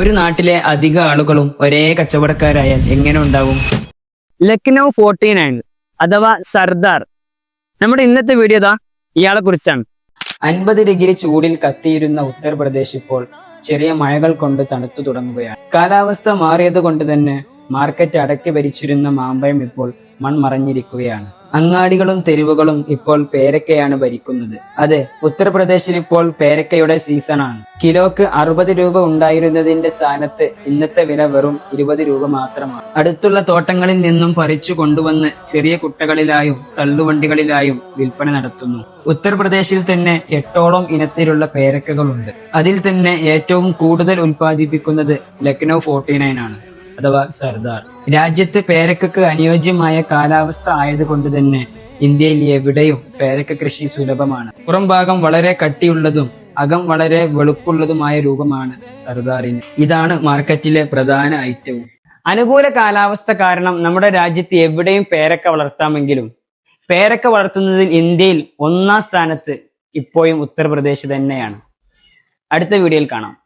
ഒരു നാട്ടിലെ അധിക ആളുകളും ഒരേ കച്ചവടക്കാരായാൽ എങ്ങനെ ഉണ്ടാവും? ലക്നൗ 49 അഥവാ സർദാർ. നമ്മുടെ ഇന്നത്തെ വീഡിയോ ഇയാളെ കുറിച്ചാണ്. 50 ഡിഗ്രി ചൂടിൽ കത്തിയിരുന്ന ഉത്തർപ്രദേശ് ഇപ്പോൾ ചെറിയ മഴകൾ കൊണ്ട് തണുത്തു തുടങ്ങുകയാണ്. കാലാവസ്ഥ മാറിയത് കൊണ്ട് തന്നെ മാർക്കറ്റ് അടക്കി ഭരിച്ചിരുന്ന മാമ്പഴം ഇപ്പോൾ മൺമറഞ്ഞിരിക്കുകയാണ്. അങ്ങാടികളും തെരുവുകളും ഇപ്പോൾ പേരക്കയാണ് ഭരിക്കുന്നത്. അതെ, ഉത്തർപ്രദേശിൽ ഇപ്പോൾ പേരക്കയുടെ സീസണാണ്. കിലോക്ക് 60 രൂപ ഉണ്ടായിരുന്നതിന്റെ സ്ഥാനത്ത് ഇന്നത്തെ വില വെറും 20 രൂപ മാത്രമാണ്. അടുത്തുള്ള തോട്ടങ്ങളിൽ നിന്നും പറിച്ചു കൊണ്ടുവന്ന് ചെറിയ കുട്ടകളിലായും തള്ളുവണ്ടികളിലായും വിൽപ്പന നടത്തുന്നു. ഉത്തർപ്രദേശിൽ തന്നെ 8ഓളം ഇനത്തിലുള്ള പേരക്കകളുണ്ട്. അതിൽ തന്നെ ഏറ്റവും കൂടുതൽ ഉൽപ്പാദിപ്പിക്കുന്നത് ലക്നൗ 49 ആണ്, അഥവാ സർദാർ. രാജ്യത്ത് പേരക്കക്ക് അനുയോജ്യമായ കാലാവസ്ഥ ആയതുകൊണ്ട് തന്നെ ഇന്ത്യയിൽ എവിടെയും പേരക്ക കൃഷി സുലഭമാണ്. പുറം ഭാഗം വളരെ കട്ടിയുള്ളതും അകം വളരെ വെളുപ്പുള്ളതുമായ രൂപമാണ് സർദാറിന്. ഇതാണ് മാർക്കറ്റിലെ പ്രധാന ഐറ്റവും. അനുകൂല കാലാവസ്ഥ കാരണം നമ്മുടെ രാജ്യത്ത് എവിടെയും പേരക്ക വളർത്താമെങ്കിലും പേരക്ക വളർത്തുന്നതിൽ ഇന്ത്യയിൽ 1-ാം സ്ഥാനത്ത് ഇപ്പോഴും ഉത്തർപ്രദേശ് തന്നെയാണ്. അടുത്ത വീഡിയോയിൽ കാണാം.